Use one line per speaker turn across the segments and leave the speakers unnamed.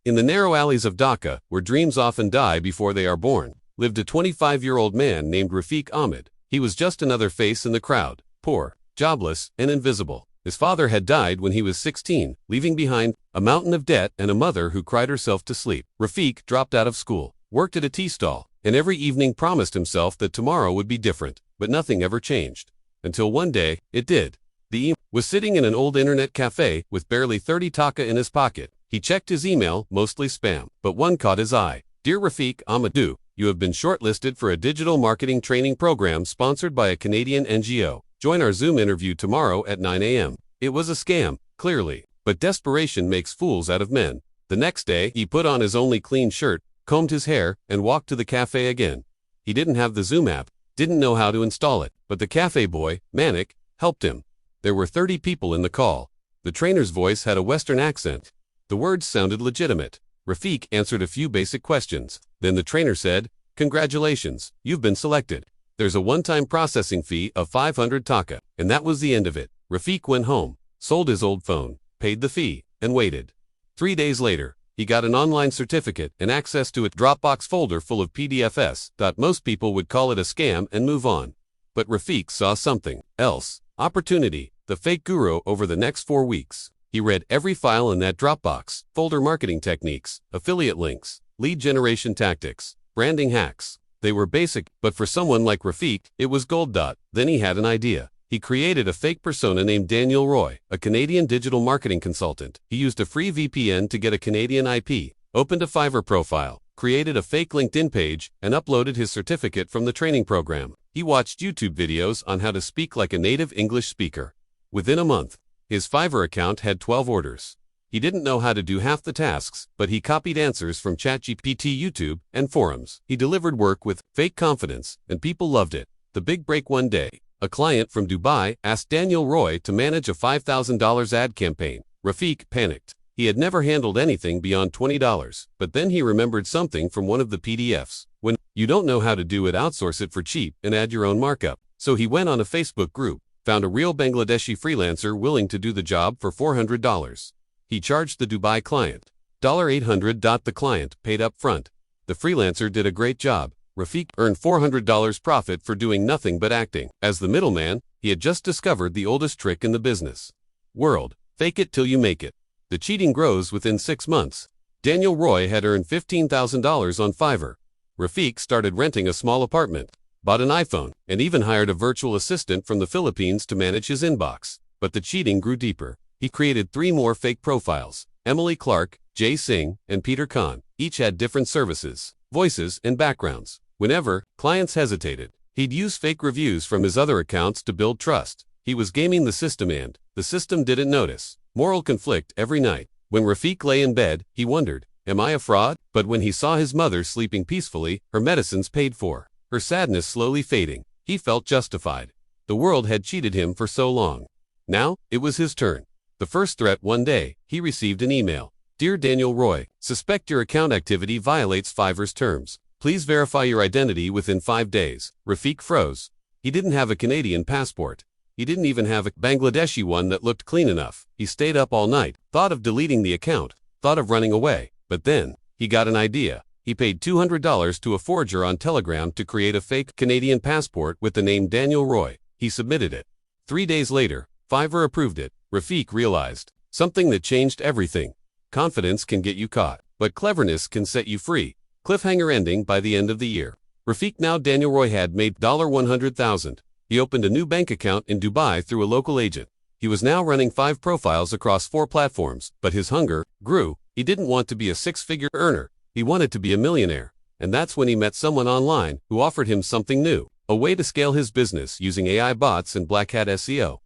In the narrow alleys of Dhaka, where dreams often die before they are born, lived a 25-year-old man named Rafiq Ahmed. He was just another face in the crowd, poor, jobless, and invisible. His father had died when he was 16, leaving behind a mountain of debt and a mother who cried herself to sleep. Rafiq dropped out of school, worked at a tea stall, and every evening promised himself that tomorrow would be different, but nothing ever changed. Until one day, it did. The was sitting in an old internet cafe with barely 30 taka in his pocket. He checked his email, mostly spam, but one caught his eye. Dear Rafiq Ahmed, you have been shortlisted for a digital marketing training program sponsored by a Canadian NGO. Join our Zoom interview tomorrow at 9 a.m. It was a scam, clearly, but desperation makes fools out of men. The next day, he put on his only clean shirt, combed his hair, and walked to the cafe again. He didn't have the Zoom app, didn't know how to install it, but the cafe boy, Manik, helped him. There were 30 people in the call. The trainer's voice had a Western accent. The words sounded legitimate. Rafiq answered a few basic questions. Then the trainer said, "Congratulations, you've been selected. There's a one-time processing fee of 500 taka." And that was the end of it. Rafiq went home, sold his old phone, paid the fee, and waited. 3 days later, he got an online certificate and access to a Dropbox folder full of PDFs. Most people would call it a scam and move on. But Rafiq saw something else. Opportunity, the fake guru. Over the next 4 weeks, he read every file in that Dropbox folder: marketing techniques, affiliate links, lead generation tactics, branding hacks. They were basic, but for someone like Rafiq, it was gold. Then he had an idea. He created a fake persona named Daniel Roy, a Canadian digital marketing consultant. He used a free VPN to get a Canadian IP, opened a Fiverr profile, created a fake LinkedIn page, and uploaded his certificate from the training program. He watched YouTube videos on how to speak like a native English speaker. Within a month, his Fiverr account had 12 orders. He didn't know how to do half the tasks, but he copied answers from ChatGPT, YouTube, and forums. He delivered work with fake confidence, and people loved it. The big break one day. A client from Dubai asked Daniel Roy to manage a $5,000 ad campaign. Rafiq panicked. He had never handled anything beyond $20, but then he remembered something from one of the PDFs. When you don't know how to do it, outsource it for cheap and add your own markup. So he went on a Facebook group, found a real Bangladeshi freelancer willing to do the job for $400. He charged the Dubai client $800. The client paid up front. The freelancer did a great job. Rafiq earned $400 profit for doing nothing but acting. As the middleman, he had just discovered the oldest trick in the business world: fake it till you make it. The cheating grows. Within 6 months, Daniel Roy had earned $15,000 on Fiverr. Rafiq started renting a small apartment, bought an iPhone, and even hired a virtual assistant from the Philippines to manage his inbox. But the cheating grew deeper. He created 3 more fake profiles: Emily Clark, Jay Singh, and Peter Khan. Each had different services, voices, and backgrounds. Whenever clients hesitated, he'd use fake reviews from his other accounts to build trust. He was gaming the system, and the system didn't notice. Moral conflict every night. When Rafiq lay in bed, he wondered, am I a fraud? But when he saw his mother sleeping peacefully, her medicines paid for, her sadness slowly fading, he felt justified. The world had cheated him for so long. Now, it was his turn. The first threat. One day, he received an email. Dear Daniel Roy, suspect your account activity violates Fiverr's terms. Please verify your identity within 5 days. Rafiq froze. He didn't have a Canadian passport. He didn't even have a Bangladeshi one that looked clean enough. He stayed up all night, thought of deleting the account, thought of running away. But then, he got an idea. He paid $200 to a forger on Telegram to create a fake Canadian passport with the name Daniel Roy. He submitted it. 3 days later, Fiverr approved it. Rafiq realized something that changed everything. Confidence can get you caught, but cleverness can set you free. Cliffhanger ending by the end of the year. Rafiq. Now Daniel Roy had made $100,000. He opened a new bank account in Dubai through a local agent. He was now running 5 profiles across 4 platforms, but his hunger grew. He didn't want to be a 6-figure earner. He wanted to be a millionaire. And that's when he met someone online who offered him something new, a way to scale his business using AI bots and black hat SEO.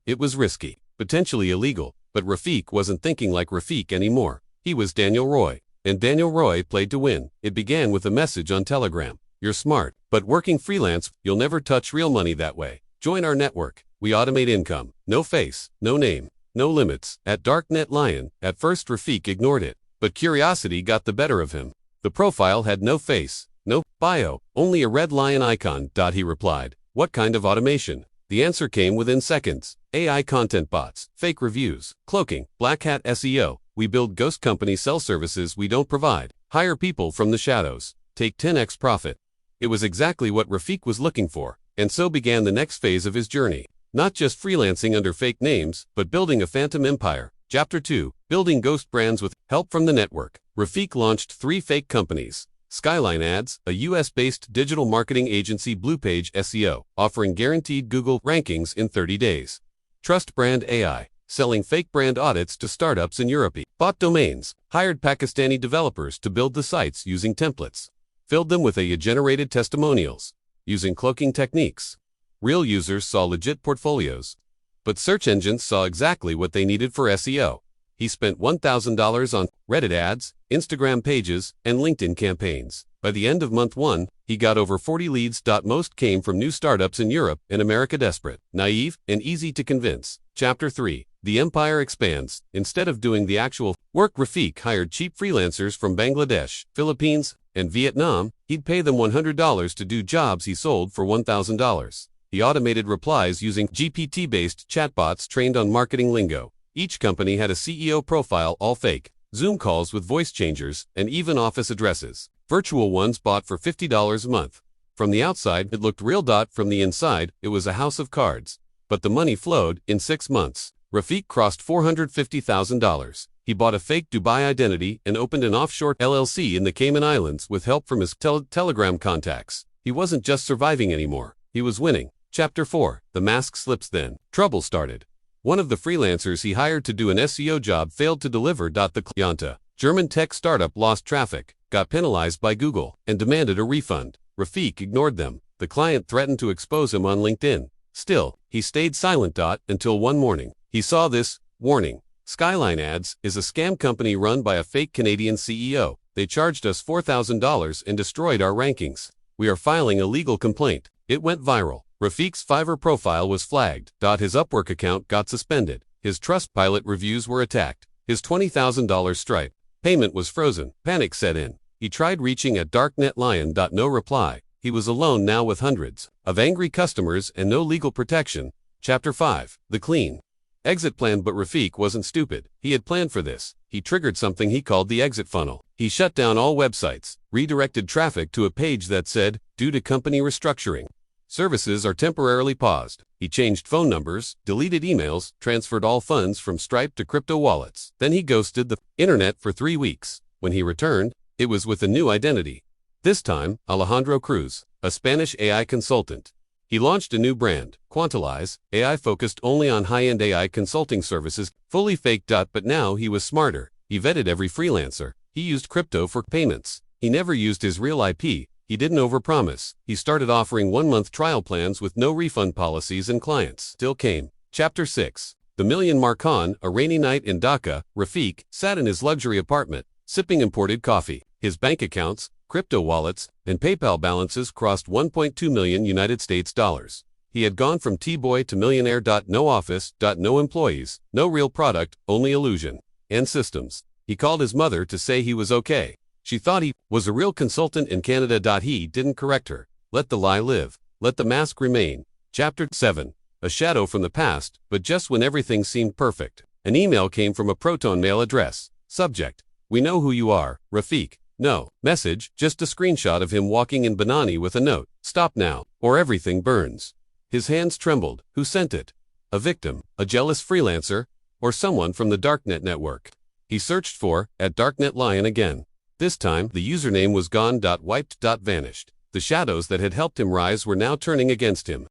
It was risky, potentially illegal, but Rafiq wasn't thinking like Rafiq anymore. He was Daniel Roy, and Daniel Roy played to win. It began with a message on Telegram. You're smart, but working freelance, you'll never touch real money that way. Join our network. We automate income. No face, no name, no limits. At Darknet Lion, at first Rafiq ignored it, but curiosity got the better of him. The profile had no face, no bio, only a red lion icon. He replied, what kind of automation? The answer came within seconds. AI content bots, fake reviews, cloaking, black hat SEO. We build ghost companies, sell services we don't provide, hire people from the shadows, take 10x profit. It was exactly what Rafiq was looking for, and so began the next phase of his journey. Not just freelancing under fake names, but building a phantom empire. Chapter 2, Building Ghost Brands with Help from the Network. Rafiq launched 3 fake companies. Skyline Ads, a US-based digital marketing agency, BluePage SEO, offering guaranteed Google rankings in 30 days. Trust Brand AI, selling fake brand audits to startups in Europe. Bought domains, hired Pakistani developers to build the sites using templates. Filled them with AI-generated testimonials, using cloaking techniques. Real users saw legit portfolios, but search engines saw exactly what they needed for SEO. He spent $1,000 on Reddit ads, Instagram pages, and LinkedIn campaigns. By the end of month 1, he got over 40 leads. Most came from new startups in Europe and America, desperate, naive, and easy to convince. Chapter 3, The Empire Expands. Instead of doing the actual work, Rafiq hired cheap freelancers from Bangladesh, Philippines, and Vietnam. He'd pay them $100 to do jobs he sold for $1,000. He automated replies using GPT-based chatbots trained on marketing lingo. Each company had a CEO profile, all fake, Zoom calls with voice changers, and even office addresses. Virtual ones bought for $50 a month. From the outside, it looked real. From the inside, it was a house of cards. But the money flowed. In 6 months, Rafiq crossed $450,000. He bought a fake Dubai identity and opened an offshore LLC in the Cayman Islands with help from his Telegram contacts. He wasn't just surviving anymore, he was winning. Chapter 4, The Mask Slips. Then trouble started. One of the freelancers he hired to do an SEO job failed to deliver. The Clienta, German tech startup, lost traffic, got penalized by Google, and demanded a refund. Rafiq ignored them. The client threatened to expose him on LinkedIn. Still, he stayed silent. Until one morning, he saw this warning. Skyline Ads is a scam company run by a fake Canadian CEO. They charged us $4,000 and destroyed our rankings. We are filing a legal complaint. It went viral. Rafiq's Fiverr profile was flagged. His Upwork account got suspended. His Trustpilot reviews were attacked. His $20,000 Stripe payment was frozen. Panic set in. He tried reaching at Darknet Lion. No reply. He was alone now with hundreds of angry customers and no legal protection. Chapter 5, The Clean Exit Plan. But Rafiq wasn't stupid. He had planned for this. He triggered something he called the exit funnel. He shut down all websites, redirected traffic to a page that said, due to company restructuring, services are temporarily paused. He changed phone numbers, deleted emails, transferred all funds from Stripe to crypto wallets. Then he ghosted the internet for 3 weeks. When he returned, it was with a new identity. This time, Alejandro Cruz, a Spanish AI consultant. He launched a new brand, Quantalize, AI focused only on high-end AI consulting services, fully fake. But now he was smarter. He vetted every freelancer. He used crypto for payments. He never used his real IP. He didn't overpromise. He started offering 1-month trial plans with no refund policies, and clients still came. Chapter 6, The Million Mark. On a rainy night in Dhaka, Rafiq sat in his luxury apartment, sipping imported coffee. His bank accounts, crypto wallets, and PayPal balances crossed $1.2 million United States dollars. He had gone from T-boy to millionaire. No office, no employees, no real product, only illusion and systems. He called his mother to say he was okay. She thought he was a real consultant in Canada. He didn't correct her. Let the lie live. Let the mask remain. Chapter 7, A Shadow from the Past. But just when everything seemed perfect, an email came from a Proton Mail address. Subject: We know who you are, Rafiq. No. Message: just a screenshot of him walking in Banani with a note. Stop now, or everything burns. His hands trembled. Who sent it? A victim, a jealous freelancer, or someone from the Darknet network? He searched for, at Darknet Lion again. This time, the username was gone. Wiped. Vanished. The shadows that had helped him rise were now turning against him.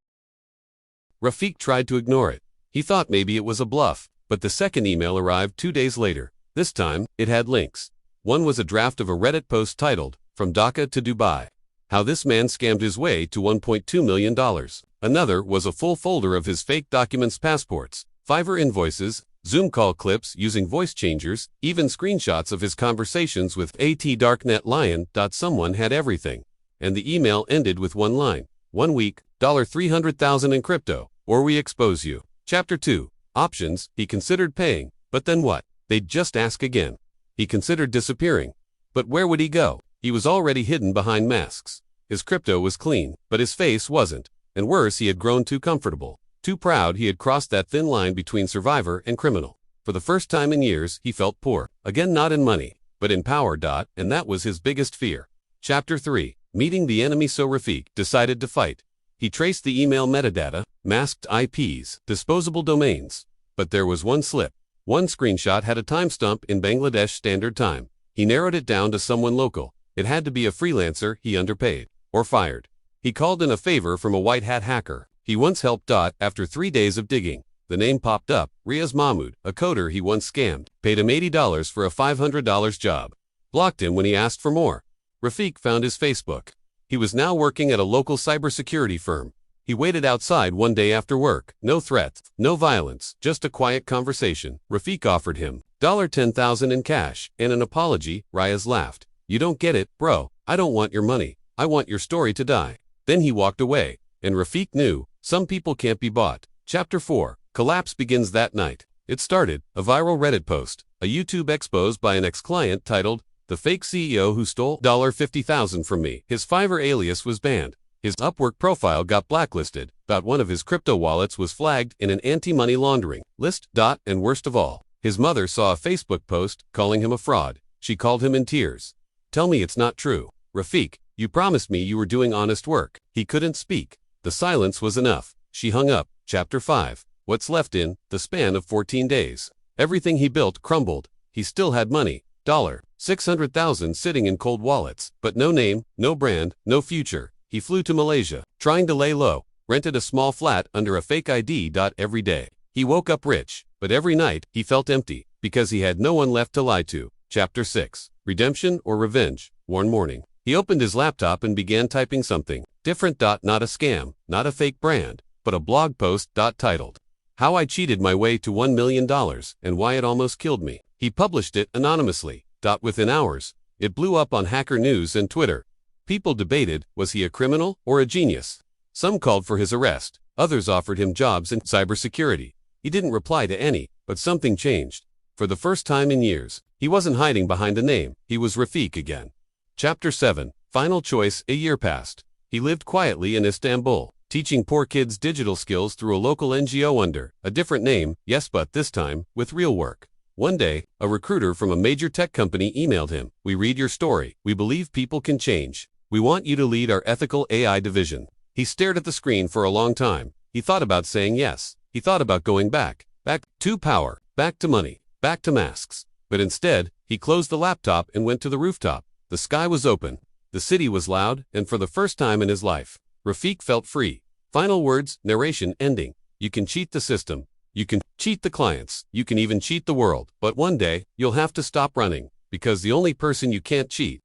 Rafiq tried to ignore it. He thought maybe it was a bluff, but the second email arrived 2 days later. This time, it had links. One was a draft of a Reddit post titled, From Dhaka to Dubai: How This Man Scammed His Way to $1.2 million. Another was a full folder of his fake documents, passports, Fiverr invoices, Zoom call clips using voice changers, even screenshots of his conversations with Darknet Lion. Someone had everything. And the email ended with one line: 1 week, $300,000 in crypto, or we expose you. Chapter 2, Options. He considered paying, but then what? They'd just ask again. He considered disappearing. But where would he go? He was already hidden behind masks. His crypto was clean, but his face wasn't. And worse, he had grown too comfortable. Too proud. He had crossed that thin line between survivor and criminal. For the first time in years, he felt poor. Again, not in money, but in power. And that was his biggest fear. Chapter 3. Meeting the enemy. So Rafiq decided to fight. He traced the email metadata, masked IPs, disposable domains. But there was one slip. One screenshot had a timestamp in Bangladesh Standard Time. He narrowed it down to someone local. It had to be a freelancer he underpaid or fired. He called in a favor from a white hat hacker he once helped. After 3 days of digging, the name popped up. Riaz Mahmood, a coder he once scammed, paid him $80 for a $500 job. Blocked him when he asked for more. Rafiq found his Facebook. He was now working at a local cybersecurity firm. He waited outside one day after work. No threats, no violence, just a quiet conversation. Rafiq offered him $10,000 in cash and an apology. Riaz laughed. "You don't get it, bro. I don't want your money. I want your story to die." Then he walked away, and Rafiq knew some people can't be bought. Chapter 4. Collapse begins that night. It started, a viral Reddit post, a YouTube expose by an ex-client titled, "The Fake CEO Who Stole $50,000 from Me." His Fiverr alias was banned. His Upwork profile got blacklisted. One of his crypto wallets was flagged in an anti-money laundering list. And worst of all, his mother saw a Facebook post calling him a fraud. She called him in tears. "Tell me it's not true. Rafiq, you promised me you were doing honest work." He couldn't speak. The silence was enough. She hung up. Chapter 5. What's left in the span of 14 days. Everything he built crumbled. He still had money. $600,000 sitting in cold wallets, but no name, no brand, no future. He flew to Malaysia, trying to lay low, rented a small flat under a fake ID. Every day, he woke up rich, but every night, he felt empty, because he had no one left to lie to. Chapter 6. Redemption or Revenge. One morning, he opened his laptop and began typing something different. Not a scam, not a fake brand, but a blog post. Titled, "How I Cheated My Way to $1 million and Why It Almost Killed Me." He published it anonymously. Within hours, it blew up on Hacker News and Twitter. People debated, was he a criminal or a genius? Some called for his arrest. Others offered him jobs in cybersecurity. He didn't reply to any, but something changed. For the first time in years, he wasn't hiding behind a name. He was Rafiq again. Chapter 7. Final choice. A year passed. He lived quietly in Istanbul, teaching poor kids digital skills through a local NGO under a different name, yes, but this time, with real work. One day, a recruiter from a major tech company emailed him. "We read your story. We believe people can change. We want you to lead our ethical AI division." He stared at the screen for a long time. He thought about saying yes. He thought about going back to power, back to money, back to masks. But instead, he closed the laptop and went to the rooftop. The sky was open. The city was loud, and for the first time in his life, Rafiq felt free. Final words, narration ending. You can cheat the system. You can cheat the clients. You can even cheat the world. But one day, you'll have to stop running, because the only person you can't cheat